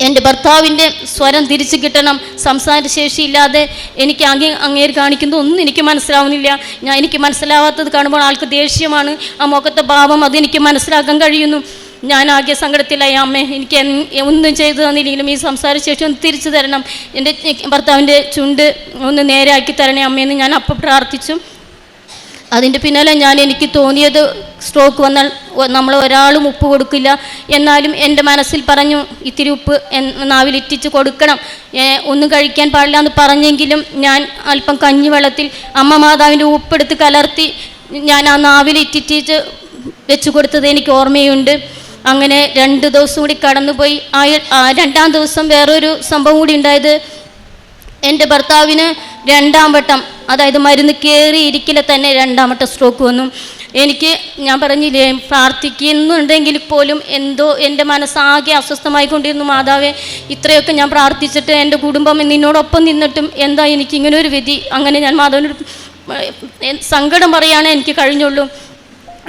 എൻ്റെ ഭർത്താവിൻ്റെ സ്വരം തിരിച്ചു കിട്ടണം. സംസാരശേഷിയില്ലാതെ എനിക്ക് അങ്ങേര് കാണിക്കുന്നത് ഒന്നും എനിക്ക് മനസ്സിലാവുന്നില്ല. എനിക്ക് മനസ്സിലാവാത്തത് കാണുമ്പോൾ ആൾക്ക് ദേഷ്യമാണ്. ആ മുഖത്തെ ഭാവം അതെനിക്ക് മനസ്സിലാക്കാൻ കഴിയുന്നു. ഞാൻ ആകെ സങ്കടത്തിലായി. അമ്മേ, എനിക്ക് ഒന്നും ചെയ്തു തന്നില്ലെങ്കിലും ഈ സംസാരശേഷി ഒന്ന് തിരിച്ചു തരണം. എൻ്റെ ഭർത്താവിൻ്റെ ചുണ്ട് ഒന്ന് നേരെയാക്കി തരണേ അമ്മയെന്ന് ഞാൻ അപ്പം പ്രാർത്ഥിച്ചു. അതിൻ്റെ പിന്നാലെ എനിക്ക് തോന്നിയത്, സ്ട്രോക്ക് വന്നാൽ നമ്മൾ ഒരാളും ഉപ്പ് കൊടുക്കില്ല. എന്നാലും എൻ്റെ മനസ്സിൽ പറഞ്ഞു, ഇത്തിരി ഉപ്പ് നാവിലിറ്റിച്ച് കൊടുക്കണം, ഒന്നും കഴിക്കാൻ പാടില്ല എന്ന് പറഞ്ഞെങ്കിലും ഞാൻ അല്പം കഞ്ഞിവെള്ളത്തിൽ അമ്മ മാതാവിൻ്റെ ഉപ്പെടുത്ത് കലർത്തി ഞാൻ ആ നാവിലിറ്റിച്ച് വെച്ച് കൊടുത്തത് എനിക്ക് ഓർമ്മയുണ്ട്. അങ്ങനെ 2 ദിവസം കൂടി കടന്നുപോയി. 2-ാം ദിവസം വേറൊരു സംഭവം കൂടി ഉണ്ടായത്, എൻ്റെ ഭർത്താവിന് 2-ാം വട്ടം, അതായത് മരുന്ന് കയറിയിരിക്കില്ല തന്നെ 2-ാം വട്ടം സ്ട്രോക്ക് വന്നു. ഞാൻ പറഞ്ഞില്ലേ, പ്രാർത്ഥിക്കുന്നുണ്ടെങ്കിൽ പോലും എന്തോ എൻ്റെ മനസ്സാകെ അസ്വസ്ഥമായിക്കൊണ്ടിരുന്നു. മാതാവേ, ഇത്രയൊക്കെ ഞാൻ പ്രാർത്ഥിച്ചിട്ട് എൻ്റെ കുടുംബം നിന്നോടൊപ്പം നിന്നിട്ടും എന്താ എനിക്കിങ്ങനെ ഒരു വിധി? അങ്ങനെ ഞാൻ മാതാവിനോട് സങ്കടം പറയാനേ എനിക്ക് കഴിഞ്ഞുള്ളൂ.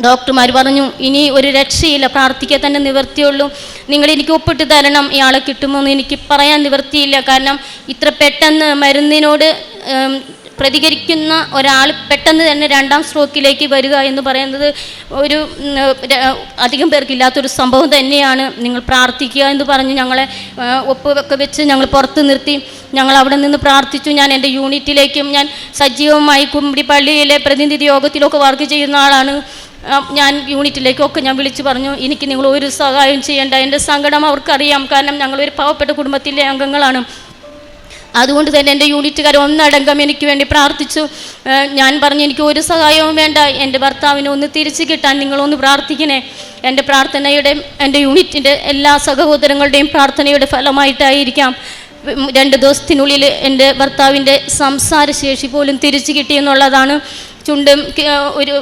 ഡോക്ടർമാർ പറഞ്ഞു ഇനി ഒരു രക്ഷയില്ല, പ്രാർത്ഥിക്കാൻ തന്നെ നിവൃത്തിയുള്ളൂ, നിങ്ങൾ എനിക്ക് ഒപ്പിട്ട് തരണം, ഇയാളെ കിട്ടുമോ എന്ന് എനിക്ക് പറയാൻ നിവൃത്തിയില്ല. കാരണം ഇത്ര പെട്ടെന്ന് മരുന്നിനോട് പ്രതികരിക്കുന്ന ഒരാൾ പെട്ടെന്ന് തന്നെ 2ാം സ്ട്രോക്കിലേക്ക് വരിക എന്ന് പറയുന്നത് ഒരു അധികം പേർക്കില്ലാത്തൊരു സംഭവം തന്നെയാണ്. നിങ്ങൾ പ്രാർത്ഥിക്കുക എന്ന് പറഞ്ഞ് ഞങ്ങളെ ഒപ്പൊക്കെ വെച്ച് ഞങ്ങൾ പുറത്ത് നിർത്തി. ഞങ്ങൾ അവിടെ നിന്ന് പ്രാർത്ഥിച്ചു. ഞാൻ എൻ്റെ യൂണിറ്റിലേക്കും, ഞാൻ സജീവമായി കുമ്പിടി പള്ളിയിലെ പ്രതിനിധി യോഗത്തിലൊക്കെ വർക്ക് ചെയ്യുന്ന ആളാണ്. ഞാൻ യൂണിറ്റിലേക്കൊക്കെ ഞാൻ വിളിച്ചു പറഞ്ഞു, എനിക്ക് നിങ്ങൾ ഒരു സഹായം ചെയ്യേണ്ട, എൻ്റെ സങ്കടം അവർക്കറിയാം. കാരണം ഞങ്ങളൊരു പാവപ്പെട്ട കുടുംബത്തിലെ അംഗങ്ങളാണ്. അതുകൊണ്ട് തന്നെ എൻ്റെ യൂണിറ്റുകാർ ഒന്നടങ്കം എനിക്ക് വേണ്ടി പ്രാർത്ഥിച്ചു. ഞാൻ പറഞ്ഞു എനിക്ക് ഒരു സഹായവും വേണ്ട, എൻ്റെ ഭർത്താവിനെ ഒന്ന് തിരിച്ചു കിട്ടാൻ നിങ്ങളൊന്ന് പ്രാർത്ഥിക്കണേ. എൻ്റെ പ്രാർത്ഥനയുടെ, എൻ്റെ യൂണിറ്റിൻ്റെ എല്ലാ സഹോദരങ്ങളുടെയും പ്രാർത്ഥനയുടെ ഫലമായിട്ടായിരിക്കാം 2 ദിവസത്തിനുള്ളിൽ എൻ്റെ ഭർത്താവിൻ്റെ സംസാരശേഷി പോലും തിരിച്ചു കിട്ടിയെന്നുള്ളതാണ്. ചുണ്ടും ഒരു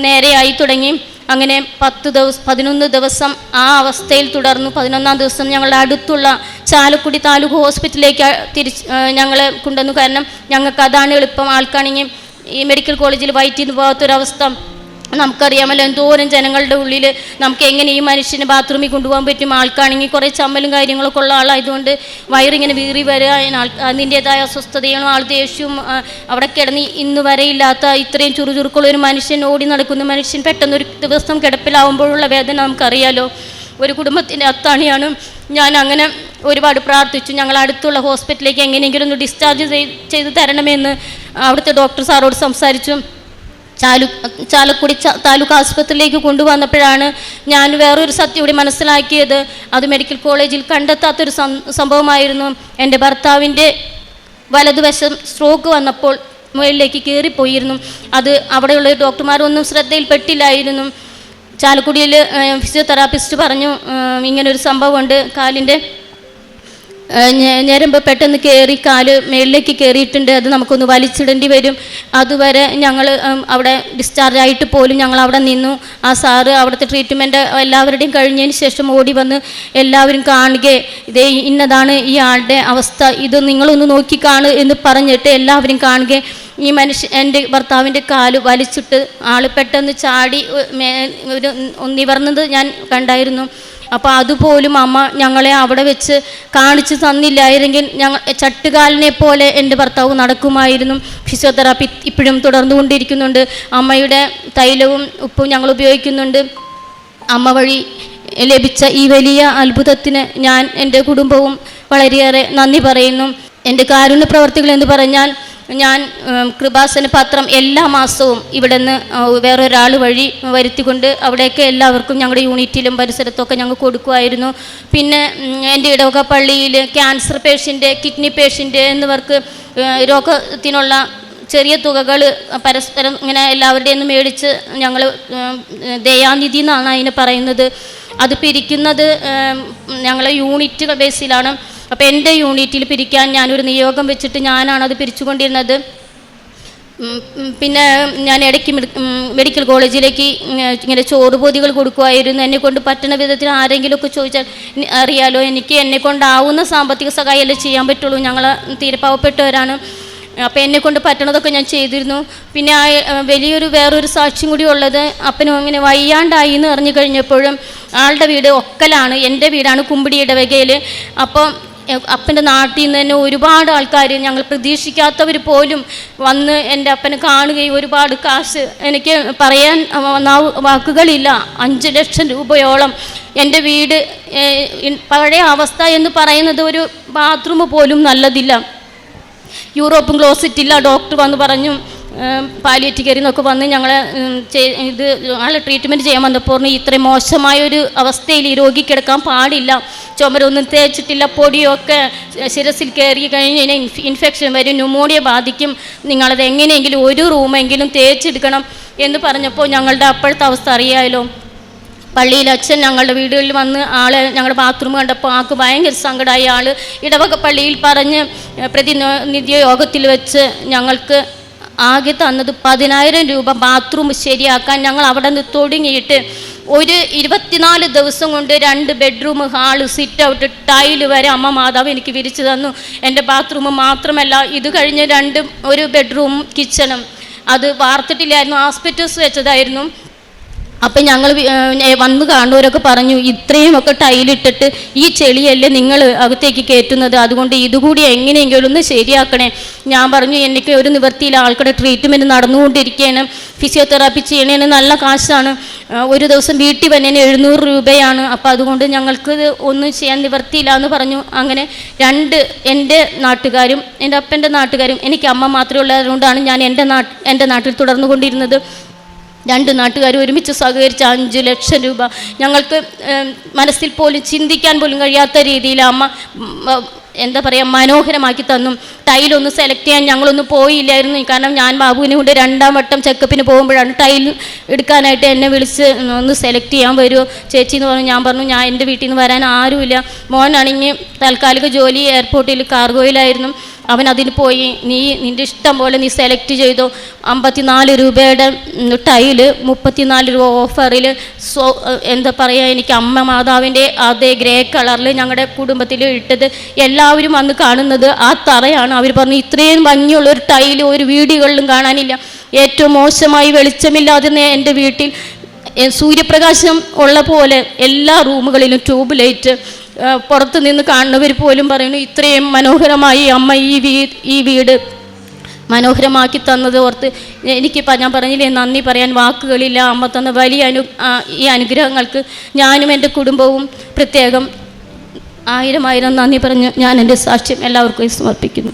നേരെയായി തുടങ്ങി. അങ്ങനെ 11 ദിവസം ആ അവസ്ഥയിൽ തുടർന്നു. 11ാം ദിവസം ഞങ്ങളുടെ അടുത്തുള്ള ചാലക്കുടി താലൂക്ക് ഹോസ്പിറ്റലിലേക്ക് ഞങ്ങളെ കൊണ്ടുവന്നു. കാരണം ഞങ്ങൾക്ക് അതാണ് എളുപ്പം. ആൾക്കാണെങ്കിൽ ഈ മെഡിക്കൽ കോളേജിൽ വയറ്റിൽ നിന്ന് പോകാത്തൊരവസ്ഥ നമുക്കറിയാമല്ലോ. എന്തോരം ജനങ്ങളുടെ ഉള്ളിൽ നമുക്ക് എങ്ങനെ ഈ മനുഷ്യനെ ബാത്റൂമിൽ കൊണ്ടുപോകാൻ പറ്റും? ആൾക്കാണെങ്കിൽ കുറേ ചമ്മലും കാര്യങ്ങളൊക്കെ ഉള്ള ആളായതുകൊണ്ട് വയറിങ്ങനെ വീറി വരിക, അതിൻ്റേതായ അസ്വസ്ഥതകളും ആൾ ദേഷ്യവും അവിടെ കിടന്ന് ഇന്ന് വരെയില്ലാത്ത ഇത്രയും ചുറുചുറുക്കുള്ള ഒരു മനുഷ്യൻ, ഓടി നടക്കുന്ന മനുഷ്യൻ പെട്ടെന്നൊരു ദിവസം കിടപ്പിലാവുമ്പോഴുള്ള വേദന നമുക്കറിയാലോ. ഒരു കുടുംബത്തിൻ്റെ അത്താണിയാണ്. ഞാൻ അങ്ങനെ ഒരുപാട് പ്രാർത്ഥിച്ചു. ഞങ്ങൾ അടുത്തുള്ള ഹോസ്പിറ്റലിലേക്ക് എങ്ങനെയെങ്കിലും ഒന്ന് ഡിസ്ചാർജ് ചെയ്ത് തരണമെന്ന് അവിടുത്തെ ഡോക്ടർ സാറോട് സംസാരിച്ചു. ചാലക്കുടി താലൂക്ക് ആശുപത്രിയിലേക്ക് കൊണ്ടുവന്നപ്പോഴാണ് ഞാൻ വേറൊരു സത്യം കൂടി മനസ്സിലാക്കിയത്. അത് മെഡിക്കൽ കോളേജിൽ കണ്ടെത്താത്തൊരു സംഭവമായിരുന്നു. എൻ്റെ ഭർത്താവിൻ്റെ വലതുവശം സ്ട്രോക്ക് വന്നപ്പോൾ മുകളിലേക്ക് കയറിപ്പോയിരുന്നു. അത് അവിടെയുള്ള ഡോക്ടർമാരൊന്നും ശ്രദ്ധയിൽപ്പെട്ടില്ലായിരുന്നു. ചാലക്കുടിയിൽ ഫിസിയോതെറാപ്പിസ്റ്റ് പറഞ്ഞു ഇങ്ങനൊരു സംഭവമുണ്ട്, കാലിൻ്റെ ഞരമ്പ് പെട്ടെന്ന് കയറി കാല് മേളിലേക്ക് കയറിയിട്ടുണ്ട്, അത് നമുക്കൊന്ന് വലിച്ചിടേണ്ടി വരും. അതുവരെ ഞങ്ങൾ അവിടെ ഡിസ്ചാർജ് ആയിട്ട് പോലും ഞങ്ങൾ അവിടെ നിന്നു. ആ സാറ് അവിടുത്തെ ട്രീറ്റ്മെൻറ്റ് എല്ലാവരുടെയും കഴിഞ്ഞതിന് ശേഷം ഓടി വന്ന് എല്ലാവരും കാണുകയെ ഇതേ ഇന്നതാണ് ഈ ആളുടെ അവസ്ഥ, ഇത് നിങ്ങളൊന്ന് നോക്കിക്കാണു എന്ന് പറഞ്ഞിട്ട് എല്ലാവരും കാണുകയെ ഈ എൻ്റെ ഭർത്താവിൻ്റെ കാല് വലിച്ചിട്ട് ആൾ പെട്ടെന്ന് ചാടി ഒരു നിവർന്നത് ഞാൻ കണ്ടായിരുന്നു. അപ്പോൾ അതുപോലും അമ്മ ഞങ്ങളെ അവിടെ വെച്ച് കാണിച്ചു തന്നില്ലായിരുന്നെങ്കിൽ ഞങ്ങൾ ചട്ടുകാലിനെ പോലെ എൻ്റെ ഭർത്താവ് നടക്കുമായിരുന്നു. ഫിസിയോതെറാപ്പി ഇപ്പോഴും തുടർന്നുകൊണ്ടിരിക്കുന്നുണ്ട്. അമ്മയുടെ തൈലവും ഉപ്പും ഞങ്ങൾ ഉപയോഗിക്കുന്നുണ്ട്. അമ്മ വഴി ലഭിച്ച ഈ വലിയ അത്ഭുതത്തിന് ഞാൻ എൻ്റെ കുടുംബവും വളരെയേറെ നന്ദി പറയുന്നു. എൻ്റെ കാരുണ്യ പ്രവർത്തികൾ എന്ന് പറഞ്ഞാൽ ഞാൻ കൃപാസന പത്രം എല്ലാ മാസവും ഇവിടെ നിന്ന് വേറൊരാൾ വഴി വരുത്തിക്കൊണ്ട് അവിടെയൊക്കെ എല്ലാവർക്കും ഞങ്ങളുടെ യൂണിറ്റിലും പരിസരത്തൊക്കെ ഞങ്ങൾ കൊടുക്കുമായിരുന്നു. പിന്നെ എൻ്റെ ഇടവക പള്ളിയിൽ ക്യാൻസർ പേഷ്യൻ്റ്, കിഡ്നി പേഷ്യൻ്റ് എന്നിവർക്ക് രോഗത്തിനുള്ള ചെറിയ തുകകൾ പരസ്പരം ഇങ്ങനെ എല്ലാവരുടെയും മേടിച്ച് ഞങ്ങൾ ദയാനിധി എന്നാണ് അതിനെ പറയുന്നത്. അത് പിരിക്കുന്നത് ഞങ്ങളെ യൂണിറ്റ് ബേസിലാണ്. അപ്പോൾ എൻ്റെ യൂണിറ്റിൽ പിരിക്കാൻ ഞാനൊരു നിയോഗം വെച്ചിട്ട് ഞാനാണത് പിരിച്ചുകൊണ്ടിരുന്നത്. പിന്നെ ഞാൻ ഇടയ്ക്ക് മെഡിക്കൽ കോളേജിലേക്ക് ഇങ്ങനെ ചോറുപൊതികൾ കൊടുക്കുമായിരുന്നു. എന്നെക്കൊണ്ട് പറ്റുന്ന വിധത്തിൽ ആരെങ്കിലുമൊക്കെ ചോദിച്ചാൽ അറിയാലോ, എനിക്ക് എന്നെക്കൊണ്ടാവുന്ന സാമ്പത്തിക സഹായമല്ലേ ചെയ്യാൻ പറ്റുള്ളൂ, ഞങ്ങൾ തീരെ പാവപ്പെട്ടവരാണ്. അപ്പോൾ എന്നെക്കൊണ്ട് പറ്റണതൊക്കെ ഞാൻ ചെയ്തിരുന്നു. പിന്നെ വേറൊരു സാക്ഷ്യം കൂടി ഉള്ളത്, അപ്പനും അങ്ങനെ വയ്യാണ്ടായി എന്ന് അറിഞ്ഞു കഴിഞ്ഞപ്പോഴും ആളുടെ വീട് ഒക്കലാണ്, എൻ്റെ വീടാണ് കുമ്പിടി ഇടവകയിൽ. അപ്പം അപ്പൻ്റെ നാട്ടിൽ നിന്ന് തന്നെ ഒരുപാട് ആൾക്കാർ, ഞങ്ങൾ പ്രതീക്ഷിക്കാത്തവർ പോലും വന്ന് എൻ്റെ അപ്പനെ കാണുകയും ഒരുപാട് കാശ്, എനിക്ക് പറയാൻ വാക്കുകളില്ല, 5 ലക്ഷം രൂപയോളം. എൻ്റെ വീട് പഴയ അവസ്ഥ എന്ന് പറയുന്നത് ഒരു ബാത്റൂം പോലും നല്ലതില്ല, യൂറോപ്പും ക്ലോസറ്റ് ഇല്ല. ഡോക്ടർ വന്ന് പറഞ്ഞു പാലിയേറ്റീവ് കെയറിൽ നിന്നൊക്കെ വന്ന് ഞങ്ങളെ ആളെ ട്രീറ്റ്മെൻറ്റ് ചെയ്യാൻ വന്നപ്പോൾ ഇത്രയും മോശമായൊരു അവസ്ഥയിൽ ഈ രോഗി കിടക്കാൻ പാടില്ല, ചുമരൊന്നും തേച്ചിട്ടില്ല, പൊടിയൊക്കെ ശിരസിൽ കയറി കഴിഞ്ഞ് കഴിഞ്ഞാൽ ഇൻഫെക്ഷൻ വരും, ന്യൂമോണിയ ബാധിക്കും, നിങ്ങളത് എങ്ങനെയെങ്കിലും ഒരു റൂമെങ്കിലും തേച്ചെടുക്കണം എന്ന് പറഞ്ഞപ്പോൾ ഞങ്ങളുടെ അപ്പോഴത്തെ അവസ്ഥ അറിയാമല്ലോ. പള്ളിയിൽ അച്ഛൻ ഞങ്ങളുടെ വീടുകളിൽ വന്ന് ആളെ ഞങ്ങളുടെ ബാത്റൂം കണ്ടപ്പോൾ ആൾക്ക് ഭയങ്കര സങ്കടമായി. ആൾ ഇടവക പള്ളിയിൽ പറഞ്ഞ് പ്രതിനിധി യോഗത്തിൽ വെച്ച് ഞങ്ങൾക്ക് ആകെ തന്നത് 10,000 രൂപ ബാത്റൂം ശരിയാക്കാൻ. ഞങ്ങൾ അവിടെ നിന്ന് തുടങ്ങിയിട്ട് ഒരു 24 ദിവസം കൊണ്ട് 2 bedroom, hall, sit out, tile വരെ അമ്മ മാതാവ് എനിക്ക് വിരിച്ചു തന്നു. എൻ്റെ ബാത്റൂം മാത്രമല്ല, ഇത് കഴിഞ്ഞ് ഒരു ബെഡ്റൂം കിച്ചണും അത് വാർത്തിട്ടില്ലായിരുന്നു, ആസ്പെറ്റോസ് വെച്ചതായിരുന്നു. അപ്പം ഞങ്ങൾ വന്ന് കാണുന്നവരൊക്കെ പറഞ്ഞു, ഇത്രയുമൊക്കെ ടൈലിട്ടിട്ട് ഈ ചെളിയല്ലേ നിങ്ങൾ അകത്തേക്ക് കയറ്റുന്നത്, അതുകൊണ്ട് ഇതുകൂടി എങ്ങനെയെങ്കിലും ഒന്ന് ശരിയാക്കണേ. ഞാൻ പറഞ്ഞു, എനിക്ക് ഒരു നിവൃത്തിയില്ല, ആൾക്കാരുടെ ട്രീറ്റ്മെൻറ്റ് നടന്നുകൊണ്ടിരിക്കുകയാണ്, ഫിസിയോതെറാപ്പി ചെയ്യണേന് നല്ല കാശാണ്, ഒരു ദിവസം വീട്ടിൽ വന്നതിന് 700 രൂപയാണ്, അപ്പോൾ അതുകൊണ്ട് ഞങ്ങൾക്ക് ഒന്നും ചെയ്യാൻ നിവൃത്തിയില്ല എന്ന് പറഞ്ഞു. അങ്ങനെ എൻ്റെ നാട്ടുകാരും എൻ്റെ അപ്പൻ്റെ നാട്ടുകാരും, എനിക്ക് അമ്മ മാത്രമേ ഉള്ളതുകൊണ്ടാണ് ഞാൻ എൻ്റെ നാട്ടിൽ തുടർന്നു കൊണ്ടിരുന്നത്. 2 നാട്ടുകാരും ഒരുമിച്ച് സഹകരിച്ച് 5 ലക്ഷം രൂപ ഞങ്ങൾക്ക് മനസ്സിൽ പോലും ചിന്തിക്കാൻ പോലും കഴിയാത്ത രീതിയിൽ അമ്മ എന്താ പറയുക മനോഹരമാക്കി തന്നു. ടൈലൊന്ന് സെലക്ട് ചെയ്യാൻ ഞങ്ങളൊന്നും പോയില്ലായിരുന്നു, കാരണം ഞാൻ ബാബുവിനെ കൊണ്ട് 2ാം വട്ടം ചെക്കപ്പിന് പോകുമ്പോഴാണ് ടൈൽ എടുക്കാനായിട്ട് എന്നെ വിളിച്ച് ഒന്ന് സെലക്ട് ചെയ്യാൻ വരുമോ ചേച്ചി എന്ന് പറഞ്ഞു. ഞാൻ പറഞ്ഞു, ഞാൻ എൻ്റെ വീട്ടിൽ നിന്ന് വരാൻ ആരുമില്ല, മോനാണെങ്കിൽ താൽക്കാലിക ജോലി എയർപോർട്ടിൽ കാർഗോയിലായിരുന്നു, അവൻ അതിന് പോയി, നിൻ്റെ ഇഷ്ടം പോലെ നീ സെലക്ട് ചെയ്തോ. 54 രൂപയുടെ ടൈല് 34 രൂപ ഓഫറിൽ എന്താ പറയുക, എനിക്ക് അമ്മ മാതാവിൻ്റെ അതേ ഗ്രേ കളറിൽ ഞങ്ങളുടെ കുടുംബത്തിൽ ഇട്ടത്. എല്ലാവരും വന്ന് കാണുന്നത് ആ തറയാണ്. അവർ പറഞ്ഞു, ഇത്രയും ഭംഗിയുള്ളൊരു ടൈല് ഒരു വീടുകളിലും കാണാനില്ല, ഏറ്റവും മോശമായി വെളിച്ചമില്ലാതിരുന്ന എൻ്റെ വീട്ടിൽ സൂര്യപ്രകാശം ഉള്ള പോലെ എല്ലാ റൂമുകളിലും ട്യൂബ് ലൈറ്റ്, പുറത്ത് നിന്ന് കാണുന്നവർ പോലും പറയുന്നു, ഇത്രയും മനോഹരമായി അമ്മ ഈ വീട് മനോഹരമാക്കി തന്നത് ഓർത്ത് ഞാൻ പറഞ്ഞില്ലേ, നന്ദി പറയാൻ വാക്കുകളില്ല. അമ്മ തന്ന വലിയ ഈ അനുഗ്രഹങ്ങൾക്ക് ഞാനും എൻ്റെ കുടുംബവും പ്രത്യേകം 1000 നന്ദി പറഞ്ഞ് ഞാൻ എൻ്റെ സാക്ഷ്യം എല്ലാവർക്കും സമർപ്പിക്കുന്നു.